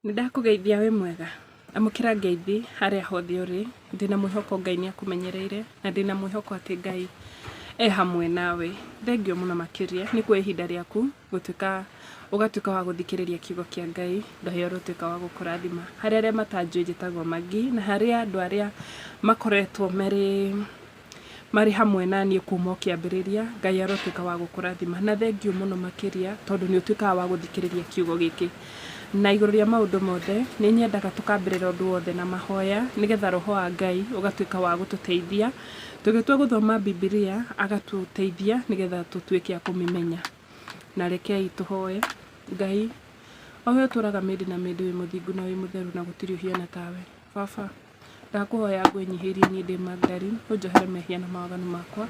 Nĩndakũgeithia wĩ mwega. Amũkĩra ngeithi harĩa hothe ũrĩ. Ndĩna mwĩhoko Ngai nĩakũmenyereire na ndĩna mwĩhoko atĩ Ngai hamwe nawe. Thengio mũno makĩria nĩ kwa ihinda rĩaku ũgatuĩka wa gũthikĩrĩria kiugo kĩa Ngai. Ngai arotuĩka wa gũkũrathima. Harĩ arĩa matanjũĩ njĩtagwo Magi, na harĩ andũ arĩa makoretwo marĩ hamwe na niĩ kuma kĩambĩrĩria, Ngai arotuĩka wa gũkũrathima. Na thengio mũno makĩria tondũ nĩ ũtuĩkaga wa gũthikĩrĩria kiugo gĩkĩ. Na igũrũ rĩa maũndũ mothe nĩ nyendaga tũkambĩrĩra ũndũ wothe na mahoya nĩgetha roho wa Ngai ũgatuĩka wa gũtũteithia tũgĩtua gũthoma Biblia agatũteithia nĩgetha tũtuĩke a kũmĩmenya. Na rekei tũhoye. Ngai owe ũtũraga mĩndĩ na mĩndĩ wĩ mũthingu na wĩ mũtheru na gũtirĩ ũhiana tawe. Baba ndakũhoya ngwĩnyihĩrie niĩ ndĩ Magdalene, ũnjohere mehia na mawaganu makwa,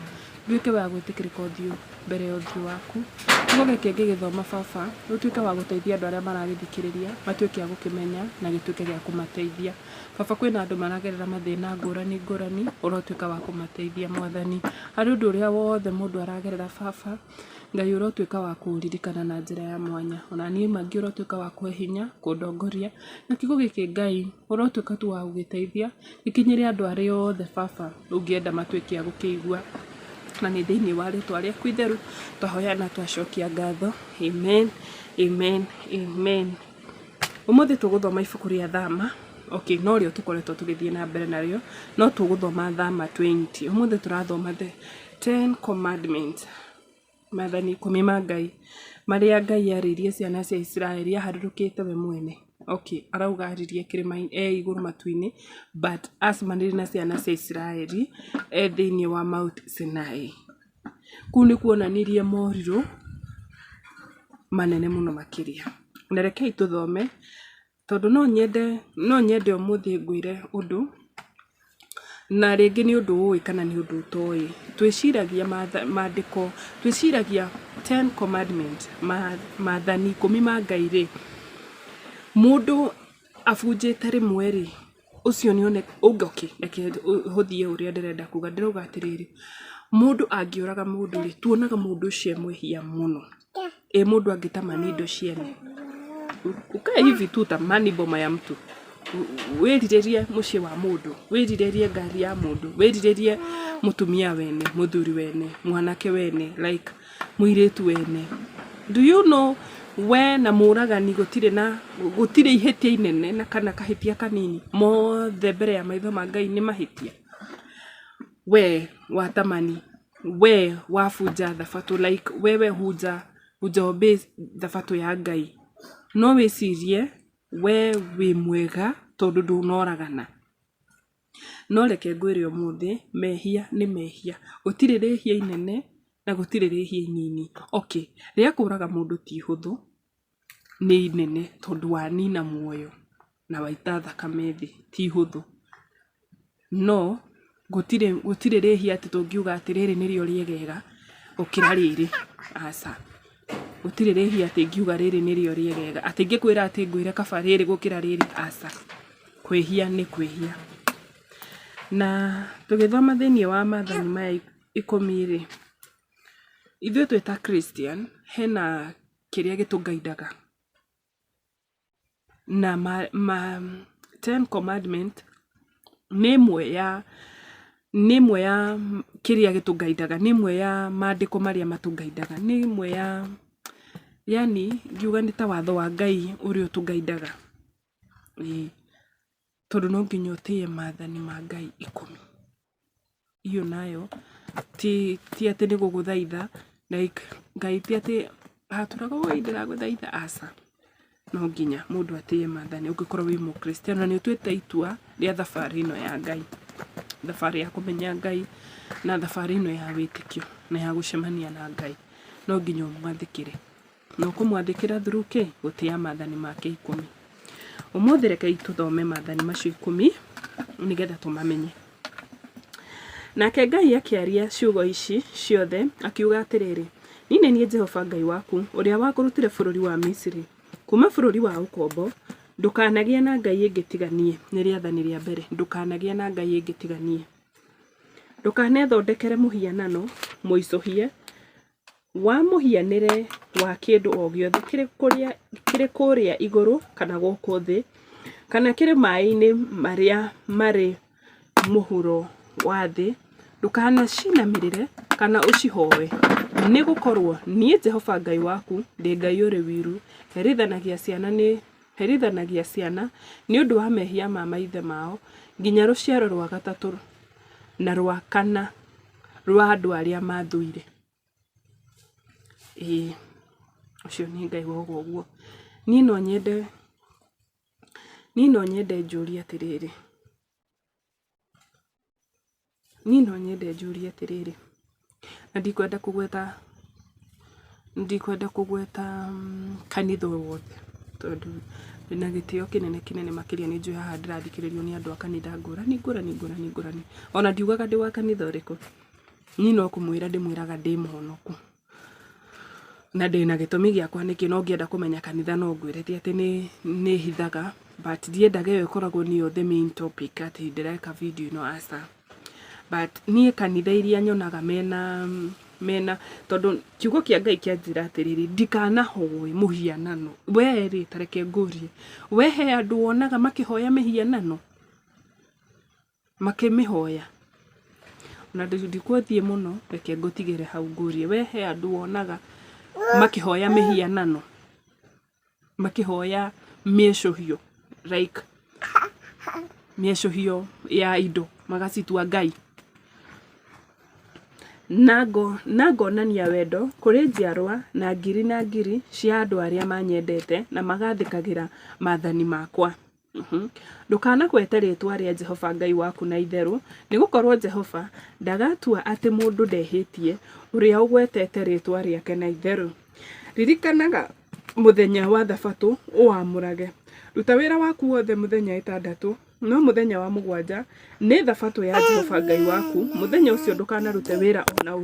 nduĩke wa gwĩtĩkĩrĩka ũthiũ mbere ya ũthiũ waku. Kiugo gĩkĩ ngĩgĩthoma Baba, ũtuĩke wa gũteithia andũ arĩa maragĩthikĩrĩria, matuĩke a gũkĩmenya na gĩtuĩke gĩa kũmateithia. Baba, kwĩna andũ maragerera mathĩna ngũrani ngũrani, ũrotuĩka wa kũmateithia Mwathani. Harĩ ũndũ ũrĩa wothe mũndũ aragerera Baba, Ngai ũrotuĩka wa kũririkana na njĩra ya mwanya. Ona niĩ Magi ũrotuĩka wa kũhe hinya, kũndongoria. Na kiugo gĩkĩ Ngai ũrotuĩka tu wa gũgĩteithia gĩkinyĩre andũ arĩa othe Baba ũngĩenda matuĩke a gũkĩigua. Na nĩ thĩinĩ wa rĩtwa rĩaku itheru twahoya na twacokia ngatho. Amen, amen, amen. Ũmũthĩ tũgũthoma ibuku rĩa Thama. Okay, no rĩo tũkoretwo tũgĩthiĩ na mbere narĩo, no tũgũthoma Thama 20. Ũmũthĩ tũrathoma the 10 commandments. Maathani 10 ma Ngai marĩa Ngai yarĩirie ciana cia Isiraeli aharũrũkĩte we mwene. Okay, arauga aririe kĩrĩma igũrũ matu-inĩ, but acemanĩrĩe na ciana cia Isiraeli thĩinĩ wa Mount Sinai. Kũu nĩ kuonanirie morirũ manene mũno makĩria. Na rekei tũthome tondũ no nyende ũmũthĩ ngwĩre ũndũ na rĩngĩ nĩ ũndũ ũĩ kana nĩ ũndũ ũtoĩ. Twĩciragia maandĩko, twĩciragia 10 commandments, maathani 10 ma Ngai rĩ, mũndũ abunjĩte rĩmwe rĩ, ũcio nĩ one ũngoke reke hũthie ũrĩa ndĩrenda kuga. Ndĩrauga atĩrĩrĩ, mũndũ angĩũraga mũndũ rĩ, tuonaga mũndũ ũcio mwĩhia mũno. Mũndũ angĩtamani indo ciene, ukae hivi tu tamani boma ya mtu, wĩrirĩrie mũciĩ wa mũndũ, wĩrirĩrie ngari ya mũndũ, wĩrirĩrie mũtumia wene, mũthuri wene, mwanake wene, like mũirĩtu wene. Do you know we na mũragani gũtirĩ ihĩtia inene na kana kahĩtia kanini, mothe mbere ya maitho ma Ngai nĩ mahĩtia. We watamani, we wabunja thabatũ, like wewe hunja obey thabatũ ya Ngai, no wĩcirie we wĩ mwega tondũ ndũnoragana. No reke ngwĩre ũmũthĩ, mehia nĩ mehia. Gũtirĩ rĩhia inene na gũtirĩ rĩhia inini. Okay, rĩa kũraga mũndũ ti hũthũ, nĩ inene tondũ wanina muoyo na waita thakame thĩ, ti hũthũ. No gũtirĩ rĩhia atĩ tũngiuga atĩ rĩrĩ nĩrĩo rĩegega gũkĩra rĩrĩ. Aca, gũtirĩ rĩhia atĩ ngiuga rĩrĩ nĩrĩo rĩegega, atĩ ngĩkwĩra atĩ ngwĩre kaba rĩrĩ gũkĩra rĩrĩ. Aca, kwĩhia nĩ kwĩhia. Na tũgĩthoma thĩinĩ wa maathani maya 10 rĩ, ithuĩ twĩta Christian hena kĩrĩa gĩtũguidaga. Na 10 commandment nĩ imwe ya kĩrĩa gĩtũguidaga, nĩ imwe ya maandĩko marĩa matũguidaga, nĩ imwe ya, yani ngiuga nĩ ta watho wa Ngai ũrĩa ũtũguidaga. Tondũ no nginya ũtĩye maathani ma Ngai 10. Iyo nayo ti atĩ nĩ gũgũthaitha, like Ngai ti atĩ hatũraga oi ndĩragũthaitha. Aca, no nginya mũndũ atĩye maathani ũngĩkorwo wĩ Mũkristiano na nĩ ũtuĩte itua rĩa thabarĩ ĩno ya Ngai, thabarĩ ya kũmenya Ngai na thabarĩ ĩno ya wĩtĩkio na ya gũcemania na Ngai. No nginya ũmwathĩkĩre, no kũmwathĩkĩra through kĩ? Gũtĩya maathani make 10. Ũmũthĩ rekei tũthome maathani macio 10 nĩgetha tũmamenye. Nake Ngai akĩaria ciugo ici ciothe akiuga atĩrĩrĩ, niĩ nĩ niĩ Jehova Ngai waku ũrĩa wakũrutire bũrũri wa Misiri kuma bũrũri wa ũkombo. Ndũkanagĩe na ngai ĩngĩ tiganie. Nĩ rĩathani rĩa mbere, ndũkanagĩe na ngai ĩngĩ tiganie. Ndũkanethondekere mũhianano mũicũhie wa muhianire wa kindu o giothe kiri kuria iguru kana guku thi kana kiri mai-ini maria mari muhuro wa thi, ndukana cinamirire kana ucihoe, ni gukorwo nie Jehova Ngai waku ndi Ngai uri wiru, herithanagia ciana ni undu wa mehia ma maithe mao nginya ruciaro rwa gatatu na rwa kana rwa andu aria mathuire. Ucio ni Ngai woguo guo. Ni no nyende njurie atiriri. Na ndikwenda kugweta kanitha wothe tondu ndina gitio kinene makiria ni njui haha ndirathikiririo ni andu a kanitha ngurani. Ona ndiugaga ndi wa kanitha uriku, ni no kumwira ndimwiraga ndi muhonoku na ndina gitumi giakwa niki no ngienda kumenya kanitha no ngwirete ati ni hithaga, but ndiendaga iyo ikoragwo niyo the main topic ati ndireka video ino asa. But nie kanitha iria nyonaga mena tondu kiugo kia Ngai kianjira atiriri ndikanahoe muhianano. We ri tareke ngurie, we he andu wonaga makihoya mihianano makimihoya, na ndikuthie muno, reke ngutigire hau ngurie. We he andu wonaga makihoya mihianano, makihoya mieshohio, like mieshohio ya indo magacitua Ngai, nago nania wendo kuri njiarwa na ngiri cia andu aria manyendete na magathikagira maathani makwa. Ndukana kwete ritwa ria Jehova Ngai waku na itheru, ni gukorwo Jehova ndagatua ati mundu ndehitie uria ugwetete ritwa riake na itheru. Ririkanaga muthenya wa thabatu uamurage. Ruta wira waku wothe muthenya 6, no muthenya wa 7 ni thabatu ya Jehova Ngai waku. Muthenya ucio ndukanarute wira ona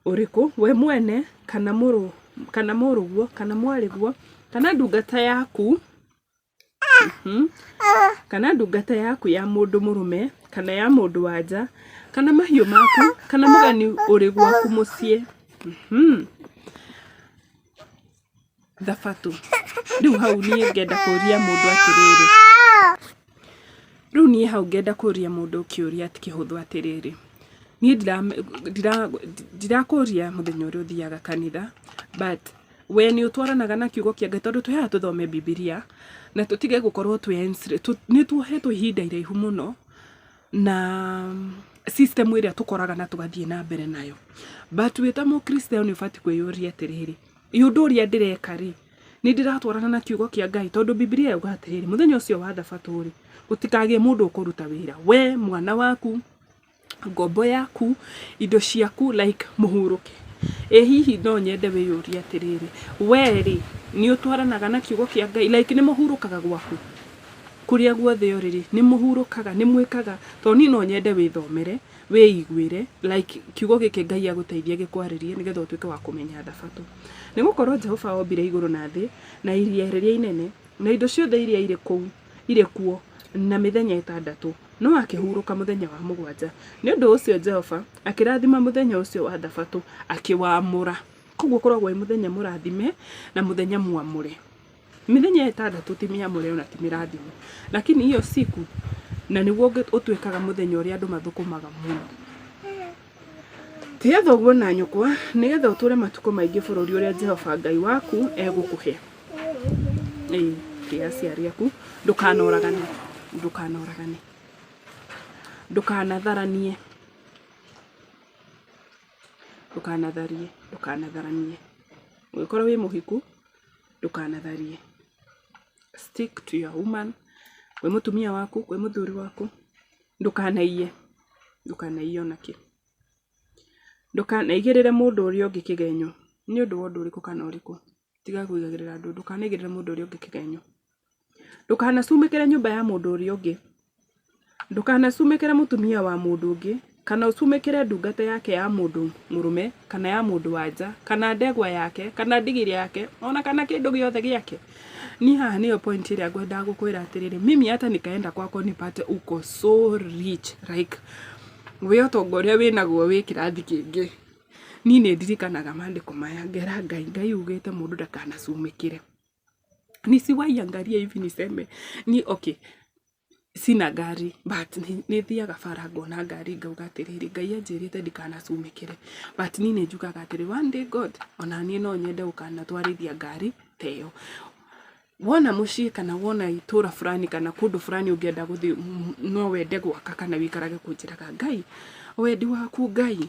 uriku we mwene kana muruguo kana mwariguo kana ndungata yaku kana ndungata yaku ya mundu murume kana ya mundu wanja kana mahiu maku kana mugani uri gwaku mucii. Thabatu riu hau nie ngenda kuria mundu atiriri, riu nie hau ngenda kuria mundu kiuria tikihuthu atiriri. Nie ndirakuria muthenya uria uthiaga kanitha, but we ni utwaranaga na kiugo kia Ngai tondu twihaga tuthome Bibilia na tutige gukorwo ni tuhetwo ihinda iraihu muno na system iria tukoraga na tugathie na mbere nayo. But wita mu Kristo ni ufati kwiyuria atiriri, iundu uria ndireka ri ni ndiratwarana na kiugo kia Ngai tondu Bibilia yuga atiriri muthenya ucio wa thabatu ri utikagie mundu ukuruta wira, we mwana waku ngombo yaku indo ciaku like muhuruke. Hihi no nyende wiyuria atiriri, we ri ni utwaranaga na kiugo kia Ngai like ni muhurukaga gwaku kuria guothe uriri ni muhurukaga ni mwikaga tondu ni no nyende withomere wiiguire like kiugo giki Ngai aguteithie gikwaririe nigetha utuike wa kumenya thabatu. Ni gukorwo Jehova ombire iguru na thi na iria riria inene na indo ciothe iria ire kuo na mithenya 6 no akihuruka muthenya wa 7. Ni undu ucio Jehova akirathima muthenya ucio wa thabatu akiwamura. Koguo koragwo i muthenya murathime na muthenya mwamure. Mithenya 6 ti miamure ona ti mirathime, lakini hiyo siku na niguo utuikaga muthenya uria andu mathukumaga muno. Tia thoguo na nyukwa nigetha uture matuko maingi bururi uria Jehova Ngai waku egukuhe. Tia ciari aku ndukanoragane, ndukanatharanie, wikorwo wi muhiku ndukanatharie. Stick to your woman, we mutumia waku, we muthuri waku, ndukanaiye onaki, ndukanaigirire mundu uria ungi kigenyo ni undu wa undu uriku kana uriku. Tiga kuigagirira andu, ndukanaigirire mundu uria ungi kigenyo, ndukanacumikire nyumba ya mundu uria ungi, ndukanacumikire mutumia wa mundu ungi kana ucumikire ndungata yake ya mundu murume kana ya mundu wanja kana ndegwa yake kana ndigiri yake ona kana kindu giothe giake. Ni haha niyo point iria ngwenda gukwira atiriri, mimi hata nikaenda kwako nipate uko so rich like we utongoria winaguo wi kirathi kingi ni nĩ ndirikanaga maandĩko maya ngera Ngai ugĩte mũndũ ndakanacumĩkĩre. Nisiwaiangalia hivi niseme ni okay, sina gari but ni thiaga bara ngona ngari ngauga atiriri Ngai anjirite ndikanacumĩkĩre, but ni nĩnjugaga atiri one day God ona niĩ no nyende ũkanatwarithia ngari teyo. Wona muciĩ kana wona itura fulani kana kundu fulani ungienda guthi no wende gwaka kana wikarage kunjiraga Ngai wendi waku Ngai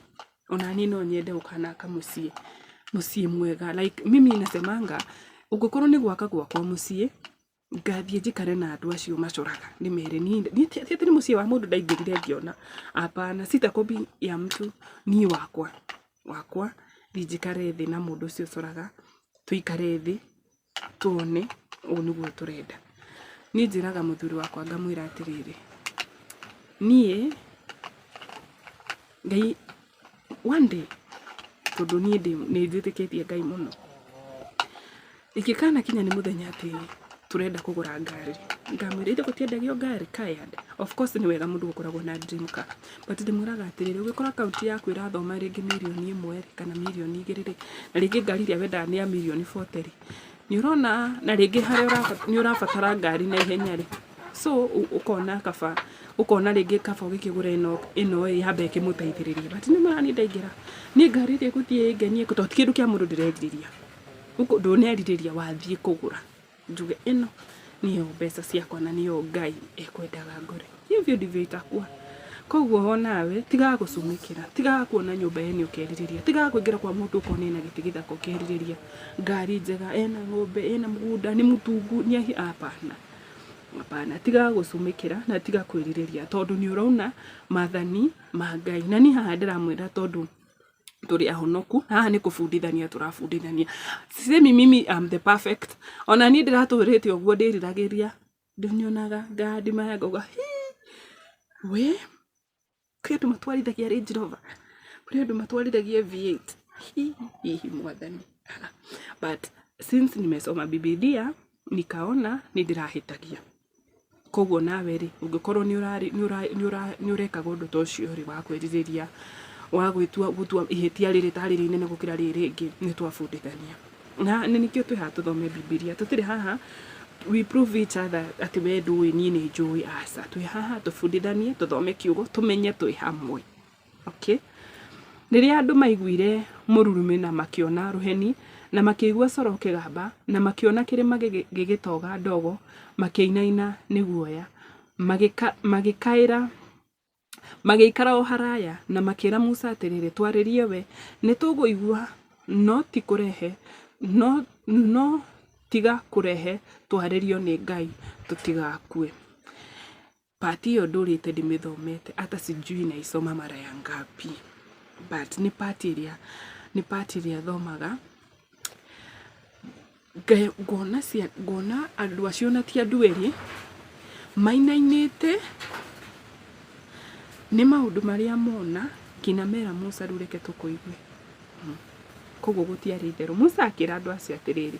ona niĩ no nyende ũkanaka muciĩ mwega. Like mimi nasemanga ugukorwo ni gwaka gwakwa muciĩ ngathie njikare na andu acio macoraga ni mere ni muciĩ wa mundu ndaingirire ngiona hapana, sitakobi ya mtu ni wakwa njikare thi na mundu ucio coraga tuikare thi tuone o niguo turenda. Ni njiraga muthuri wakwa ngamwira atiriri nie Ngai one day tondu ni njitikitie Ngai muno ikikana kinya ni muthenya ati turenda kugura ngari ngamwirite gutiendagio ngari kayad. Of course ni wega mundu gukoragwo na dream car, but ndimuraga atiriri ugikora account yaku irathoma ringi milioni 1 kana milioni 2 na ringi ngari iria wenda ni ya milioni 40 ni urona na ringi haria ni urabatara ngari na ihenya ri so ukona ringi kaba ugikigura ino yabe kimuteithiriria, but ni marani ndaingira ni ngari ri guthie ngenie kutothi kindu kia mundu ndirendiria uko ndoneriria wathie kugura njuge ino niyo mbeca ciakwa na niyo Ngai ekwendaga ngore. Hivyo ndivyo itakuwa. Koguo honawe tiga gucumikira, tiga kuona nyumba yenu ukeriria, tiga kuingira kwa mundu ukone na gitigithako ukeriria ngari njega ena ng'ombe ena mugunda ni mutungu ni hapana, tiga gucumikira na tiga kwiriria tondu ni urauna mathani ma Ngai. Na ni haha ndiramwira tondu turi ahonoku haha ni kufundithania turafundithania. Sisemi mimi am the perfect, ona ni ndiraturite oguo ndiriragiria ndinyonaga ngadi maya ngoga we kwetu matwarithagia Range Rover, kwetu matwarithagia V8 hihi mwathani. But since nimesoma Biblia nikaona ni ndirahitagia. Koguo nawe ri ungikorwo ni ureka gundu tocio ri wa kwiriria wa gwitua ihetia riri tari rinene gukira riri ringi ni twafundithania na nikio twiha tuthome Biblia. Tutiri haha we prove each other ati we ndui ni njui asa, twi haha tufundithanie tuthome kiugo tumenye twi hamwe. Okay, riria andu maiguire mururume na makiona ruheni na makigua coro kigamba na makiona kirima gigitoga ndogo makiinaina ni guoya magikara o haraya na makira Musa atiriri twaririe we ni tuguigua no ti kurehe no tiga kurehe twaririo ni Ngai tutigakue. Pati yo ndurite ndimithomete hata sijui na isoma mara ya ngapi, but ni pati iria thomaga ngona andu acio na ti andu eri mainainite ni maundu maria mona kina mera Musa rureke tukuigue. Koguo gutiari theru Musa akira andu acio atiriri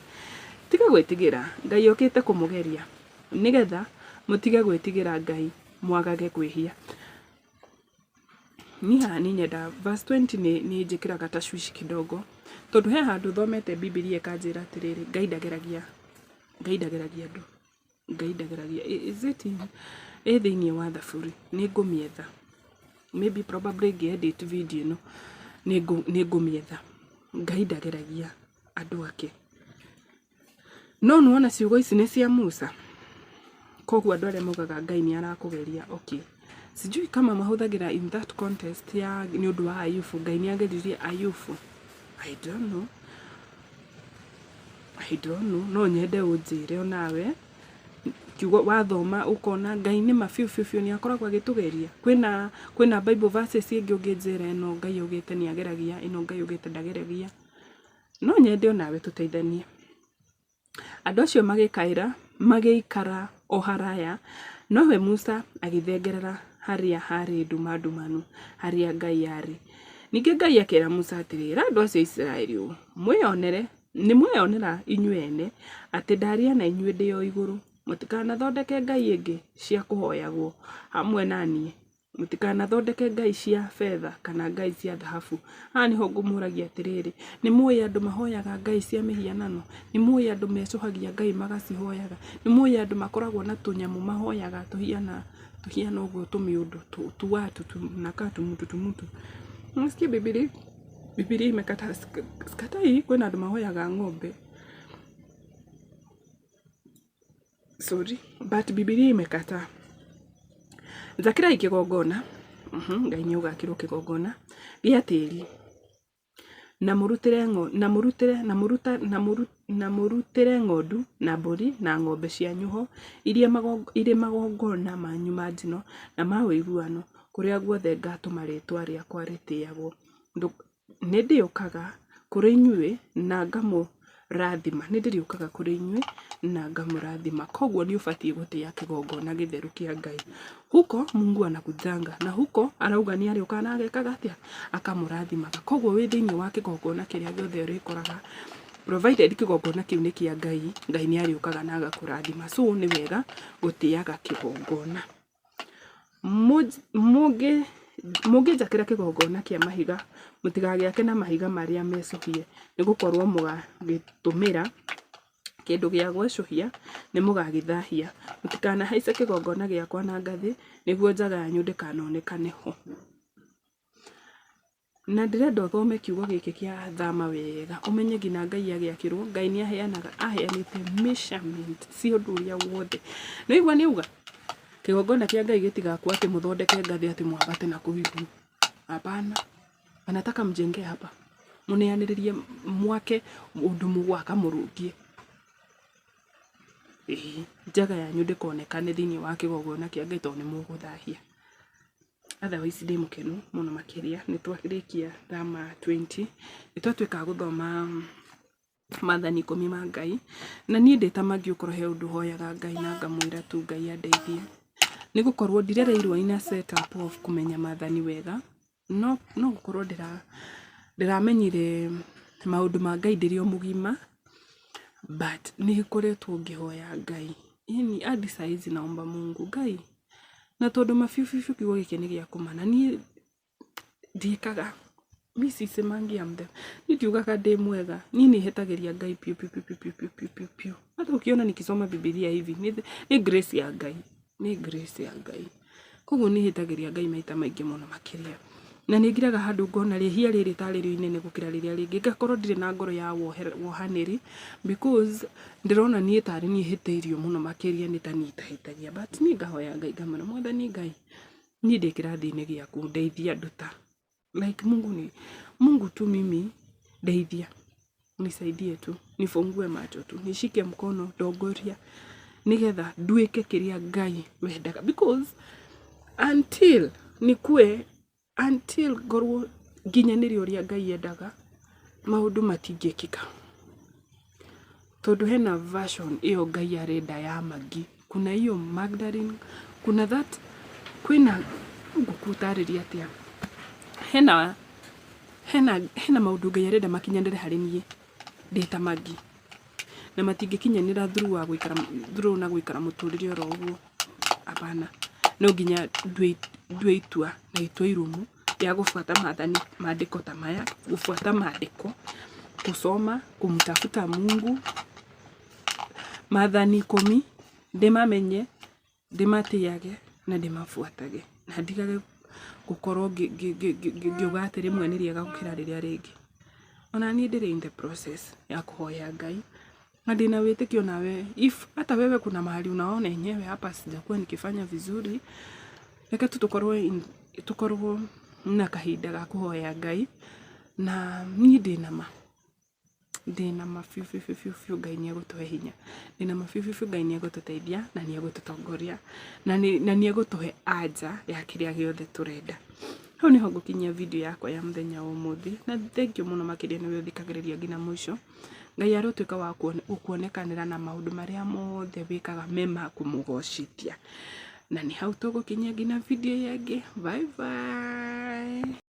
tiga gwitigira Ngai okite kumugeria nigetha mutige gwitigira Ngai mwagage kwihia. Ni nyenda verse 20 ni njikiraga tashwishi kidogo tondu he handu thomete Biblia kanjira atiriri Ngai ndageragia andu, Ngai ndageragia thiini wa thaburi ni ngumietha maybe probably edit video no ni ngumietha Ngai ndageragia andu ake. No nuona ciugo ici ni cia Musa, koguo andu aria maugaga Ngai ni arakugeria. Okay, sijui kama mahuthagira in that context ya ni undu wa Ayubu Ngai ni ageririe Ayubu. I don't know no nyende unjire onawe kiugo wathoma ukona Ngai ni mafiu ni akoragwa gitugeria. Kwina Bible verses ingi unginjira ino Ngai ugite ni ageragia ino Ngai ugite ndageragia. No nyende onawe tuteithanie. Andu acio magikara o haraya nowe Musa agithengerera haria hari ndumanu haria Ngai ari. Ningi Ngai akira Musa atirira andu acio Israeli mweyonera inyuene ati ndaria na inyue ndio iguru mutikana thondeke Ngai ingi cia kuhoyagwo hamwe nanie mutikanathondeke ngai cia fedha kana ngai cia dhahabu. Hani ho ngumuragia atiriri, ni muyi andu mahoyaga ngai cia mihianano, ni muyi andu mecuhagia ngai magacihoyaga, ni muyi andu makoragwo na tunyamu mahoyaga tuhiana uguo tumiundu tu watu tunakaa tumutu. Nasikia Biblia imekata skatai kwena andu mahoyaga ng'ombe. Sorry, but Biblia imekata zakira ikigongona. Ngai ni ugakirwo kigongona gĩa tĩri na murutire ng'ondu na mbũri na ng'ombe cia nyũho iria magongona manyu ma njino na ma ũiguano kuria guothe ngatũma rĩtwa rĩakwa rĩtĩagwo. Nĩndĩũkaga kũrĩ inyuĩ na ngamũrathima. Nĩndĩrĩũkaga kũrĩ inyuĩ na ngamũrathima. Koguo nĩ ũbatiĩ gũtĩa kigongona gĩtheru kĩa Ngai. Huko Mungu anakujanga na huko arauga ni arĩũka na agekaga atĩa akamũrathimaga. Koguo wĩ thĩinĩ wa kigongona kĩrĩa gĩothe ũrĩkoraga, provided kigongona kĩu nĩ kĩa Ngai, Ngai nĩ arĩũkaga na agakũrathima. So nĩ wega gũtĩaga kigongona. Mũngĩnjakĩra kigongona kĩa mahiga, mũtigagĩake na mahiga marĩa mecuhie, nĩgũkorwo mũgagĩtũmĩra kĩndũ gĩa gwĩcuhia nĩ mũgagĩthahia. Mũtikanahaice kigongona gĩakwa na ngathĩ nĩguo njaga yanyu ndĩkanonekane ho. Na ndĩrenda ũthome kiugo gĩkĩ kĩa thama wega, ũmenye nginya Ngai agĩakĩrwo, Ngai nĩ aheanĩte measurement cia ũndũ ũrĩa wothe. Nĩigua nĩuga kigongona kĩa Ngai gĩtigakwo atĩ mũthondeke ngathĩ atĩ mwambate na kũu igũrũ. Hapana. Anataka mjenge hapa. Mũneanĩrĩrie mwake ũndũ mũgwaka mũrũngie. Njaga yanyu ndĩkonekane thĩinĩ wa kigongona kĩa Ngai tondũ nĩ mũgũthahia. Otherwise ndĩ mũkenu mũno makĩria nĩ twakĩrĩkia thama 20. Nĩtwatuĩka gũthoma maathani 10 ma Ngai, na niĩ ndĩ ta Magi ũkorwo he ũndũ hoyaga Ngai na ngamwĩra tu Ngai andeithie. Nĩgũkorwo ndirereirwo ina set up of kũmenya maathani wega, no gũkorwo ndĩramenyire maũndũ ma Ngai ndĩrĩ o mũgima, but nĩ ngoretwo ngĩhoya Ngai. Ini hadi saizi naomba Mungu Ngai, na tondũ mabiũ kiugo gĩkĩ nĩ gĩa kũmana, niĩ ndiĩkaga misi mangia mde. Nitiugaga ndĩ mwega, niĩ nĩhetagĩria Ngai piu. Hata ukiona nikisoma Biblia hivi ni grace ya Ngai, ni grace ya Ngai. Koguo nĩhetagĩria Ngai maita maingĩ mũno makĩria. Na nĩngiraga handũ ngona rĩhia rĩrĩ tarĩrio inene gũkĩra rĩrĩa rĩngĩ, ngakorwo ndirĩ na ngoro ya wohanĩri, because ndĩrona niĩ tarĩ niĩ hĩtĩirio mũno makĩria nĩ ta niĩ itahĩtagia. But niĩ ngahoya Ngai ngamwĩra Mwathani Ngai, niĩ ndĩ kĩrathi-inĩ gĩaku, ndeithia nduta. Like Mungu tu mimi, ndeithia, nisaidie tu, nifungue macho tu, nishike mkono, ndongoria, nigetha nduĩke kĩrĩa Ngai wendaga. Because until ngorwo nginyanĩrie ũrĩa Ngai endaga, maũndũ matingĩkĩka. Tondũ hena version ĩyo Ngai arenda ya Magi, kuna hiyo Magdalene, kuna that, kwĩna ngũkũtarĩria atĩa, hena maũndũ Ngai arenda makinyanĩre harĩ niĩ ndĩ ta Magi, na matingĩkinyanĩra through na gũikara mũtũrĩre oro ũguo. Hapana, no nginya ndue itua na itua irumu ya gũbuata maandĩko ta maya, gũbuata maandĩko, kusoma, kumtafuta Mungu. Maathani 10 ndĩmamenye, ndĩmatĩage na ndĩmabuatage, na ndigage gũkorwo ngiuga atĩ rĩmwe nĩ rĩega gũkĩra rĩrĩa rĩngĩ. Ona niĩ ndĩrĩ in the process ya kũhoya Ngai, na ndĩna wĩtĩkio nawe, if hata wewe kuna mahali unaona yenyewe hapa sijakuwa nikifanya vizuri, reke tu tukorwo na kahinda ga kũhoya Ngai, na niĩ ndĩna mabiũ Ngai nĩegũtũhe hinya, ndĩna mabiũ Ngai nĩegũtũteithia na nĩegũtũtongoria, na nĩegũtũhe anja ya kĩrĩa gĩothe tũrenda. Hau nĩho ngũkinyia video yakwa ya mũthenya wa ũmũthĩ, na thank you mũno makĩria nĩwe ũthikagĩrĩria nginya mũico. Ngai arĩtuĩka wa kuonekanĩra na maũndũ marĩa mothe wĩkaga mema kũmũgocithia. Na nĩ hau tũgũkinyia nginya video yangĩ. Bye bye.